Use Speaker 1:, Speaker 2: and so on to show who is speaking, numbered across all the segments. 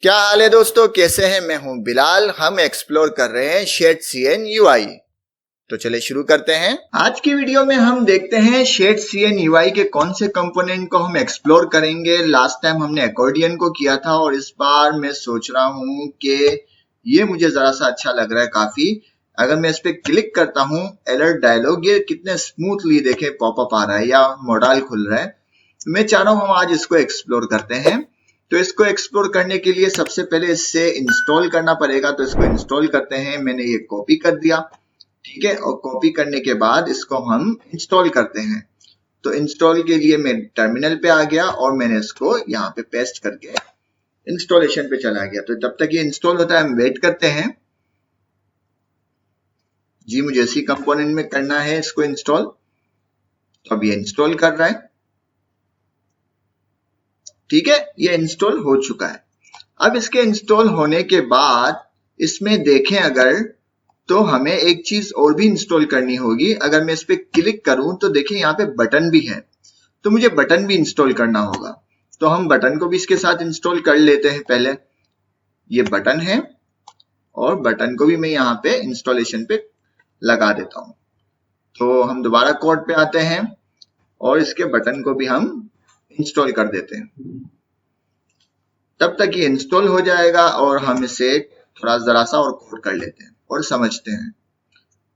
Speaker 1: क्या हाल है दोस्तों, कैसे हैं? मैं हूं बिलाल। हम एक्सप्लोर कर रहे हैं शेड सीएन यूआई। तो चले शुरू करते हैं। आज की वीडियो में हम देखते हैं शेड सीएन यूआई के कौन से कंपोनेंट को हम एक्सप्लोर करेंगे। लास्ट टाइम हमने अकॉर्डियन को किया था और इस बार मैं सोच रहा हूं कि ये मुझे जरा सा अच्छा लग रहा है काफी। अगर मैं इस पे क्लिक करता हूं, अलर्ट डायलॉग ये कितने स्मूथली देखे पॉपअप आ रहा है या मॉडल खुल रहा है। मैं चाह रहा हूं हम आज इसको एक्सप्लोर करते हैं। तो इसको एक्सप्लोर करने के लिए सबसे पहले इससे इंस्टॉल करना पड़ेगा, तो इसको इंस्टॉल करते हैं। मैंने ये कॉपी कर दिया, ठीक है। और कॉपी करने के बाद इसको हम इंस्टॉल करते हैं। तो इंस्टॉल के लिए मैं टर्मिनल पे आ गया और मैंने इसको यहाँ पे पेस्ट करके इंस्टॉलेशन पे चला गया। तो जब तक ये इंस्टॉल होता है हम वेट करते हैं। जी, मुझे इसी कंपोनेंट में करना है इसको इंस्टॉल। तो अब ये इंस्टॉल कर रहा है, ठीक है। ये इंस्टॉल हो चुका है। अब इसके इंस्टॉल होने के बाद इसमें देखें अगर, तो हमें एक चीज और भी इंस्टॉल करनी होगी। अगर मैं इस पे क्लिक करूं तो देखिए यहाँ पे बटन भी है, तो मुझे बटन भी इंस्टॉल करना होगा। तो हम बटन को भी इसके साथ इंस्टॉल कर लेते हैं। पहले ये बटन है और बटन को भी मैं यहाँ पे इंस्टॉलेशन पे लगा देता हूं। तो हम दोबारा कोड पे आते हैं और इसके बटन को भी हम इंस्टॉल कर देते हैं। तब तक ये इंस्टॉल हो जाएगा और हम इसे थोड़ा जरा सा और कोड कर लेते हैं और समझते हैं।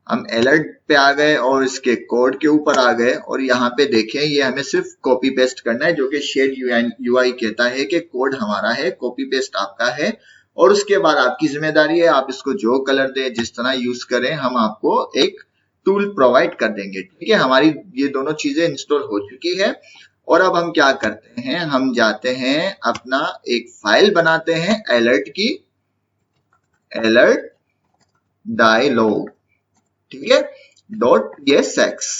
Speaker 1: हम अलर्ट पे आ गए और इसके कोड के ऊपर आ गए और यहाँ पे देखें ये हमें सिर्फ कॉपी पेस्ट करना है, जो कि शेड यूआई कहता है कि कोड हमारा है, कॉपी पेस्ट आपका है। और उसके बाद आपकी जिम्मेदारी है, आप इसको जो कलर दे, जिस तरह यूज करें, हम आपको एक टूल प्रोवाइड कर देंगे, ठीक है। हमारी ये दोनों चीजें इंस्टॉल हो चुकी है। और अब हम क्या करते हैं, हम जाते हैं अपना एक फाइल बनाते हैं अलर्ट की, अलर्ट डायलॉग, ठीक है, .tsx।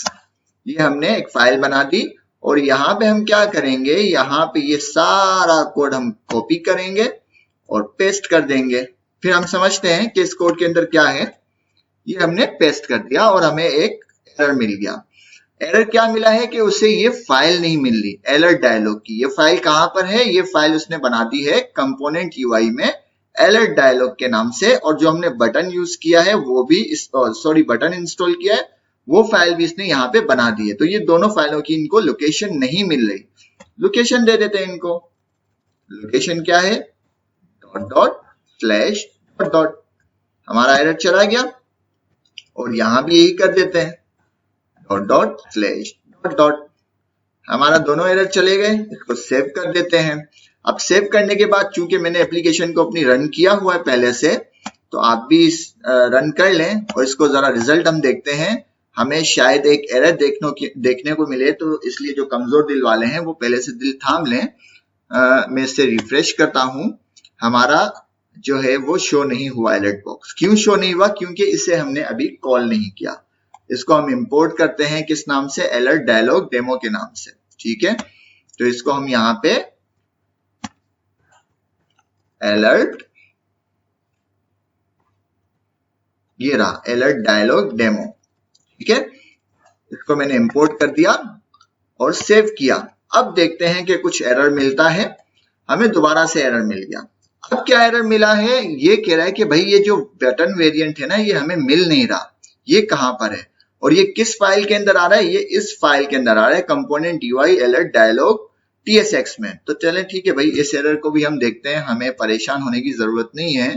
Speaker 1: ये हमने एक फाइल बना दी और यहाँ पे हम क्या करेंगे, यहाँ पे ये सारा कोड हम कॉपी करेंगे और पेस्ट कर देंगे। फिर हम समझते हैं कि इस कोड के अंदर क्या है। ये हमने पेस्ट कर दिया और हमें एक एरर मिल गया। एरर क्या मिला है कि उसे ये फाइल नहीं मिल रही अलर्ट डायलॉग की। ये फाइल कहां पर है, ये फाइल उसने बना दी है कंपोनेंट यूआई में अलर्ट डायलॉग के नाम से। और जो हमने बटन यूज किया है वो भी बटन इंस्टॉल किया है, वो फाइल भी इसने यहाँ पे बना दी है। तो ये दोनों फाइलों की इनको लोकेशन नहीं मिल रही। लोकेशन दे देते हैं इनको। लोकेशन क्या है, dot dot slash dot dot. हमारा एरर चला गया और यहां भी यही कर देते हैं, dot dot slash dot dot. हमारा दोनों एरर चले गए। इसको सेव कर देते हैं। अब सेव करने के बाद चूंकि मैंने एप्लीकेशन को अपनी रन किया हुआ है पहले से, तो आप भी रन कर लें और इसको जरा रिजल्ट हम देखते हैं। हमें शायद एक एरर देखने को मिले, तो इसलिए जो कमजोर दिल वाले हैं वो पहले से दिल थाम लें। मैं इससे रिफ्रेश करता हूं। हमारा जो है वो शो नहीं हुआ अलर्ट बॉक्स। क्यों शो नहीं हुआ? क्योंकि इसे हमने अभी कॉल नहीं किया। इसको हम इंपोर्ट करते हैं किस नाम से, अलर्ट डायलॉग डेमो के नाम से, ठीक है। तो इसको हम यहाँ पे अलर्ट, ये रहा अलर्ट डायलॉग डेमो, ठीक है। इसको मैंने इंपोर्ट कर दिया और सेव किया। अब देखते हैं कि कुछ एरर मिलता है। हमें दोबारा से एरर मिल गया। अब क्या एरर मिला है, ये कह रहा है कि भाई ये जो बटन वेरिएंट है ना, ये हमें मिल नहीं रहा, ये कहां पर है और ये किस फाइल के अंदर आ रहा है। ये इस फाइल के अंदर आ रहा है, component UI alert dialog TSX में। तो चलें ठीक है भाई, इस एरर को भी हम देखते हैं। हमें परेशान होने की जरूरत नहीं है।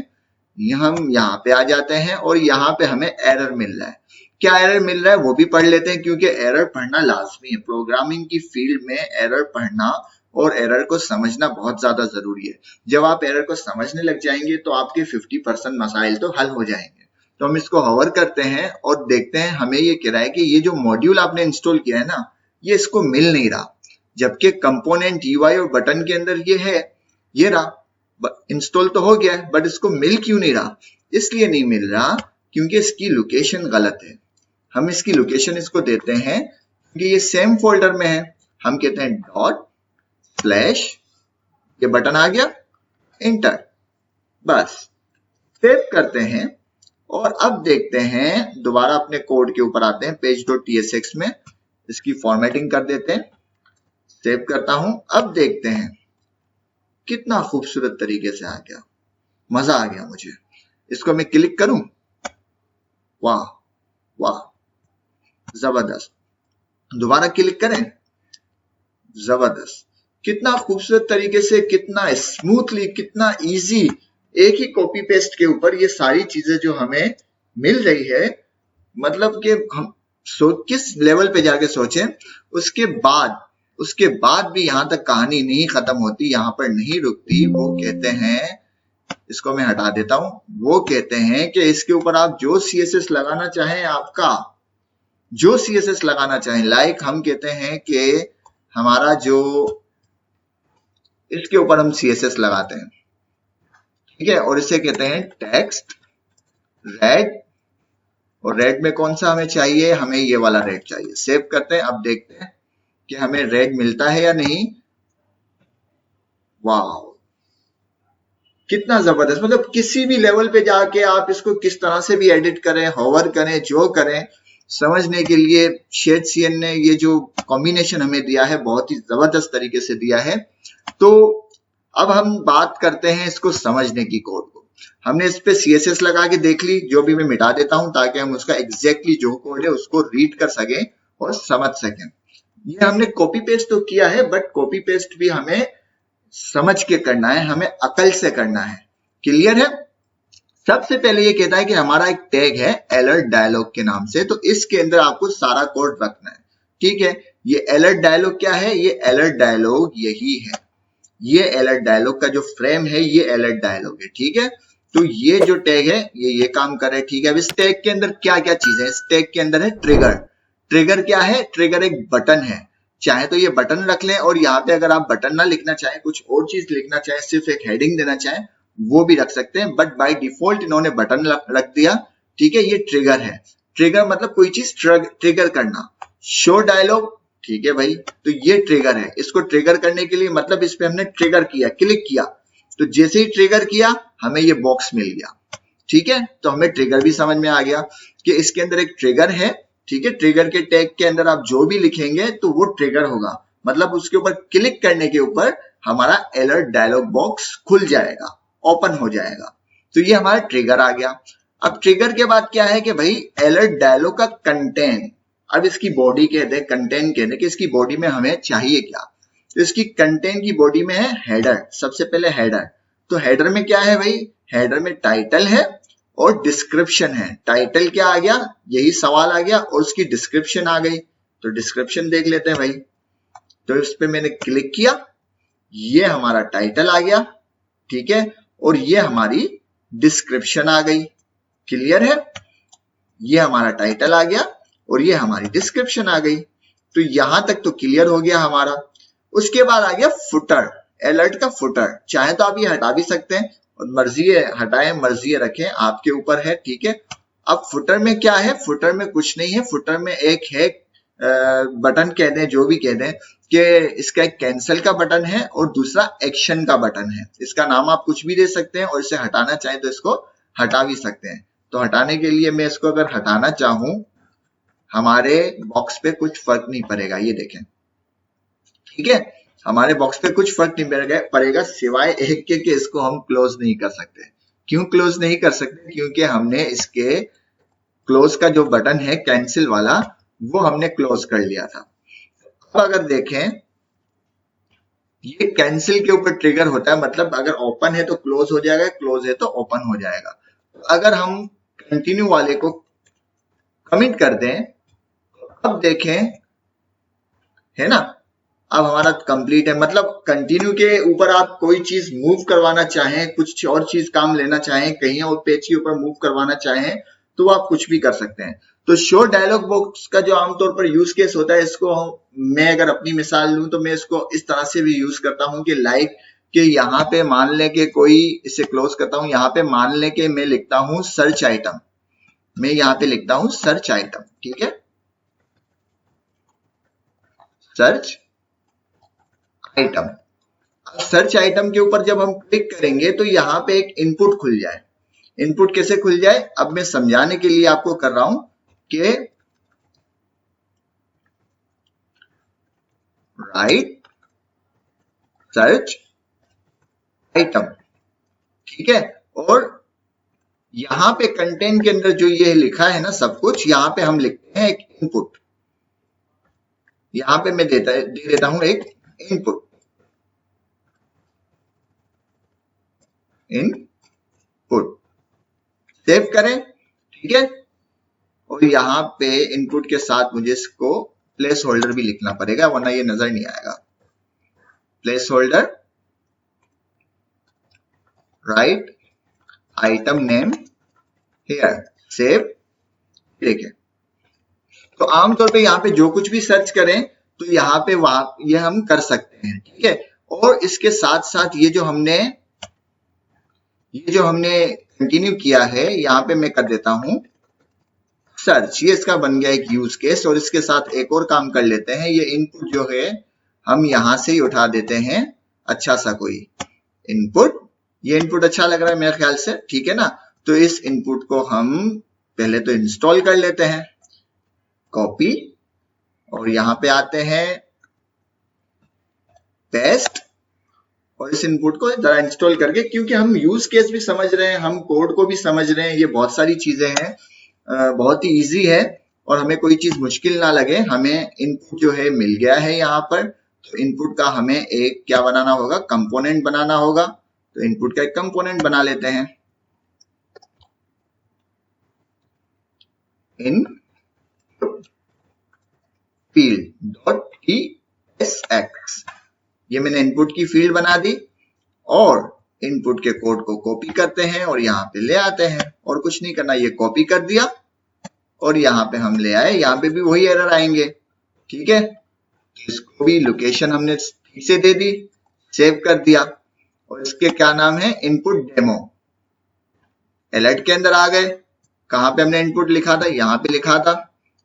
Speaker 1: हम यहाँ पे आ जाते हैं और यहाँ पे हमें एरर मिल रहा है। क्या एरर मिल रहा है वो भी पढ़ लेते हैं, क्योंकि एरर पढ़ना लाजमी है। प्रोग्रामिंग की फील्ड में एरर पढ़ना और एरर को समझना बहुत ज्यादा जरूरी है। जब आप एरर को समझने लग जाएंगे तो आपके 50% मसाइल तो हल हो जाएंगे। तो हम इसको होवर करते हैं और देखते हैं। हमें ये कह रहा है कि ये जो मॉड्यूल आपने इंस्टॉल किया है ना, ये इसको मिल नहीं रहा, जबकि कंपोनेंट यूआई और बटन के अंदर ये है, ये रहा, इंस्टॉल तो हो गया है, बट इसको मिल क्यों नहीं रहा? इसलिए नहीं मिल रहा क्योंकि इसकी लोकेशन गलत है। हम इसकी लोकेशन इसको देते हैं क्योंकि ये सेम फोल्डर में है। हम कहते हैं डॉट स्लैश, ये बटन आ गया, इंटर, बस सेव करते हैं। और अब देखते हैं, दोबारा अपने कोड के ऊपर आते हैं, page.tsx में इसकी फॉर्मेटिंग कर देते हैं। सेव करता हूं। अब देखते हैं कितना खूबसूरत तरीके से आ गया, मजा आ गया मुझे। इसको मैं क्लिक करूं, वाह वाह, जबरदस्त। दोबारा क्लिक करें, जबरदस्त। कितना खूबसूरत तरीके से, कितना स्मूथली, कितना इजी, एक ही कॉपी पेस्ट के ऊपर ये सारी चीजें जो हमें मिल रही है। मतलब कि हम किस लेवल पे जाके सोचें। उसके बाद भी यहां तक कहानी नहीं खत्म होती, यहां पर नहीं रुकती। वो कहते हैं, इसको मैं हटा देता हूं, वो कहते हैं कि इसके ऊपर आप जो सीएसएस लगाना चाहें, आपका जो सीएसएस लगाना चाहें, लाइक हम कहते हैं कि हमारा जो, इसके ऊपर हम सीएसएस लगाते हैं, ठीक है, और इसे कहते हैं टेक्स्ट रेड। और रेड में कौन सा हमें चाहिए, हमें ये वाला रेड चाहिए। सेव करते हैं, अब देखते हैं कि हमें रेड मिलता है या नहीं। वाह, कितना जबरदस्त। मतलब किसी भी लेवल पे जाके आप इसको किस तरह से भी एडिट करें, होवर करें, जो करें, समझने के लिए शेडसीएन ने ये जो कॉम्बिनेशन हमें दिया है, बहुत ही जबरदस्त तरीके से दिया है। तो अब हम बात करते हैं इसको समझने की, कोड को। हमने इस पे सीएसएस लगा के देख ली, जो भी मैं मिटा देता हूं ताकि हम उसका एग्जैक्टली जो कोड है उसको रीड कर सकें और समझ सकें। ये हमने कॉपी पेस्ट तो किया है, बट कॉपी पेस्ट भी हमें समझ के करना है, हमें अकल से करना है। क्लियर है? सबसे पहले ये कहता है कि हमारा एक टैग है अलर्ट डायलॉग के नाम से, तो इसके अंदर आपको सारा कोड रखना है। ठीक है, ये अलर्ट डायलॉग क्या है? ये अलर्ट डायलॉग यही है, ये अलर्ट डायलॉग का जो फ्रेम है ये अलर्ट डायलॉग है। ठीक है, तो ये जो टैग है ये काम कर रहा है। ठीक है, अब इस टैग के अंदर क्या क्या चीजें, इस टैग के अंदर है ट्रिगर। ट्रिगर क्या है? ट्रिगर एक बटन है। चाहे तो ये बटन रख लें, और यहाँ पे अगर आप बटन ना लिखना चाहें, कुछ और चीज लिखना चाहें, सिर्फ एक हेडिंग देना चाहें, वो भी रख सकते हैं, बट बाय डिफॉल्ट इन्होंने बटन रख दिया। ठीक है, ये ट्रिगर है। ट्रिगर मतलब कोई चीज ट्रिगर करना। शो डायलॉग, ठीक है भाई, तो ये ट्रिगर है। इसको ट्रिगर करने के लिए मतलब इस पे हमने ट्रिगर किया, क्लिक किया, तो जैसे ही ट्रिगर किया हमें ये बॉक्स मिल गया। ठीक है, तो हमें ट्रिगर भी समझ में आ गया कि इसके अंदर एक ट्रिगर है। ठीक है, ट्रिगर के टैग के अंदर आप जो भी लिखेंगे तो वो ट्रिगर होगा, मतलब उसके ऊपर क्लिक करने के ऊपर हमारा अलर्ट डायलॉग बॉक्स खुल जाएगा, ओपन हो जाएगा। तो ये हमारा ट्रिगर आ गया। अब ट्रिगर के बाद क्या है कि भाई अलर्ट डायलॉग का कंटेंट, अब इसकी बॉडी कहते हैं, कंटेंट कहते हैं कि इसकी बॉडी में हमें चाहिए क्या। तो इसकी कंटेंट की बॉडी में है हेडर, सबसे पहले हेडर। तो हेडर में क्या है भाई? हेडर में टाइटल है और डिस्क्रिप्शन है। टाइटल क्या आ गया? यही सवाल आ गया, और उसकी डिस्क्रिप्शन आ गई। तो डिस्क्रिप्शन देख लेते हैं भाई। तो इस पे मैंने क्लिक किया, ये हमारा टाइटल आ गया। ठीक है, और ये हमारी डिस्क्रिप्शन आ गई। क्लियर है? ये हमारा टाइटल आ गया और ये हमारी डिस्क्रिप्शन आ गई। तो यहां तक तो क्लियर हो गया हमारा। उसके बाद आ गया फुटर, अलर्ट का फुटर। चाहे तो आप ये हटा भी सकते हैं, और मर्जी है हटाएं, मर्जी है रखें, आपके ऊपर है। ठीक है, अब फुटर में क्या है? फुटर में कुछ नहीं है। फुटर में एक है बटन कह दें, जो भी कह दें, कि इसका एक कैंसिल का बटन है और दूसरा एक्शन का बटन है। इसका नाम आप कुछ भी दे सकते हैं, और इसे हटाना चाहें तो इसको हटा भी सकते हैं। तो हटाने के लिए मैं इसको अगर हटाना चाहूं, हमारे बॉक्स पे कुछ फर्क नहीं पड़ेगा, ये देखें। ठीक है, हमारे बॉक्स पे कुछ फर्क नहीं पड़ेगा सिवाय एक के इसको हम क्लोज नहीं कर सकते। क्यों क्लोज नहीं कर सकते? क्योंकि हमने इसके क्लोज का जो बटन है कैंसिल वाला, वो हमने क्लोज कर लिया था। अब अगर देखें, ये कैंसिल के ऊपर ट्रिगर होता है, मतलब अगर ओपन है तो क्लोज हो जाएगा, क्लोज है तो ओपन हो जाएगा। अगर हम कंटिन्यू वाले को कमिट कर दें, अब देखें, है ना, अब हमारा कंप्लीट है। मतलब कंटिन्यू के ऊपर आप कोई चीज मूव करवाना चाहें, कुछ और चीज काम लेना चाहें, कहीं और पेज के ऊपर मूव करवाना चाहें, तो आप कुछ भी कर सकते हैं। तो शो डायलॉग बॉक्स का जो आमतौर पर यूज केस होता है, इसको मैं अगर अपनी मिसाल लूं तो मैं इसको इस तरह से भी यूज करता हूं कि लाइक कि यहाँ पे मान लें कि कोई, इसे क्लोज करता हूं, यहाँ पे मान लें कि मैं लिखता हूं सर्च आइटम, मैं यहाँ पे लिखता हूं सर्च आइटम। ठीक है, सर्च आइटम। सर्च आइटम के ऊपर जब हम क्लिक करेंगे तो यहाँ पे एक इनपुट खुल जाए। इनपुट कैसे खुल जाए, अब मैं समझाने के लिए आपको कर रहा हूं कि राइट सर्च आइटम, ठीक है। और यहाँ पे कंटेंट के अंदर जो ये लिखा है ना सब कुछ, यहाँ पे हम लिखते हैं एक इनपुट। यहाँ पे मैं दे देता हूं एक इनपुट, इनपुट सेव करें, ठीक है। और यहाँ पे इनपुट के साथ मुझे इसको प्लेस होल्डर भी लिखना पड़ेगा, वरना ये नजर नहीं आएगा। Place holder, right item name here, save. देखिए, तो आमतौर पे यहाँ पे जो कुछ भी सर्च करें तो यहाँ पे ये हम कर सकते हैं, ठीक है। और इसके साथ साथ ये जो हमने कंटिन्यू किया है, यहाँ पे मैं कर देता हूं सर्च। ये इसका बन गया एक यूज केस। और इसके साथ एक और काम कर लेते हैं, ये इनपुट जो है हम यहां से ही उठा देते हैं अच्छा सा कोई इनपुट। ये इनपुट अच्छा लग रहा है मेरे ख्याल से, ठीक है ना। तो इस इनपुट को हम पहले तो इंस्टॉल कर लेते हैं, कॉपी, और यहां पे आते हैं पेस्ट, और इस इनपुट को जरा इंस्टॉल करके, क्योंकि हम यूज केस भी समझ रहे हैं, हम कोड को भी समझ रहे हैं, ये बहुत सारी चीजें हैं, बहुत ही इजी है और हमें कोई चीज मुश्किल ना लगे। हमें इनपुट जो है मिल गया है यहाँ पर, तो इनपुट का हमें एक क्या बनाना होगा, कंपोनेंट बनाना होगा। तो इनपुट का एक कंपोनेंट बना लेते हैं, इन फील्ड डॉट ESX, ये मैंने इनपुट की फील्ड बना दी। और इनपुट के कोड को कॉपी करते हैं और यहाँ पे ले आते हैं, और कुछ नहीं करना, ये कॉपी कर दिया और यहाँ पे हम ले आए। यहाँ पे भी वही एरर आएंगे, ठीक है। तो इसको भी लोकेशन हमने ठीक से दे दी, सेव कर दिया, और इसके क्या नाम है, इनपुट डेमो। अलर्ट के अंदर आ गए, कहाँ पे हमने इनपुट लिखा था, यहाँ पे लिखा था,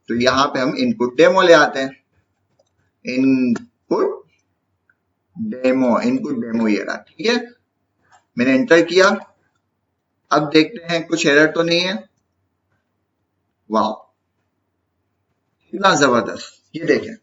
Speaker 1: तो यहाँ पे हम इनपुट डेमो ले आते हैं। इनपुट डेमो ये रहा, ठीक है। मैंने एंटर किया, अब देखते हैं कुछ एरर तो नहीं है। वाह, कितना जबरदस्त, ये देखें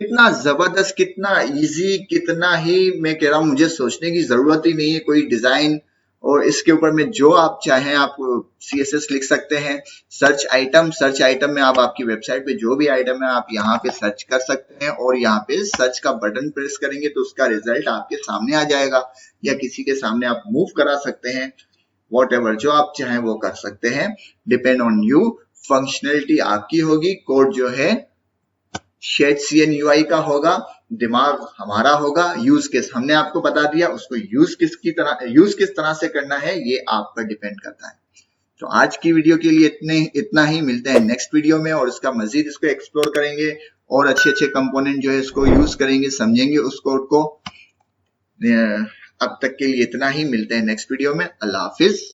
Speaker 1: कितना जबरदस्त, कितना इजी, कितना ही मैं कह रहा हूं मुझे सोचने की जरूरत ही नहीं है कोई डिजाइन। और इसके ऊपर में जो आप चाहें आप CSS लिख सकते हैं। सर्च आइटम में आप आपकी वेबसाइट पे जो भी आइटम है आप यहाँ पे सर्च कर सकते हैं, और यहाँ पे सर्च का बटन प्रेस करेंगे तो उसका रिजल्ट आपके सामने आ जाएगा, या किसी के सामने आप मूव करा सकते हैं। वॉटएवर जो आप चाहें वो कर सकते हैं, डिपेंड ऑन यू। फंक्शनलिटी आपकी होगी, कोड जो है शेड CNUI का होगा, दिमाग हमारा होगा। यूज केस हमने आपको बता दिया, उसको यूज किस तरह से करना है ये आप पर डिपेंड करता है। तो आज की वीडियो के लिए इतना ही, मिलते हैं नेक्स्ट वीडियो में, और इसका मजीद इसको एक्सप्लोर करेंगे और अच्छे कंपोनेंट जो है इसको यूज करेंगे, समझेंगे उस कोड को। अब तक के लिए इतना ही, मिलते हैं नेक्स्ट वीडियो में। अल्लाह हाफिज।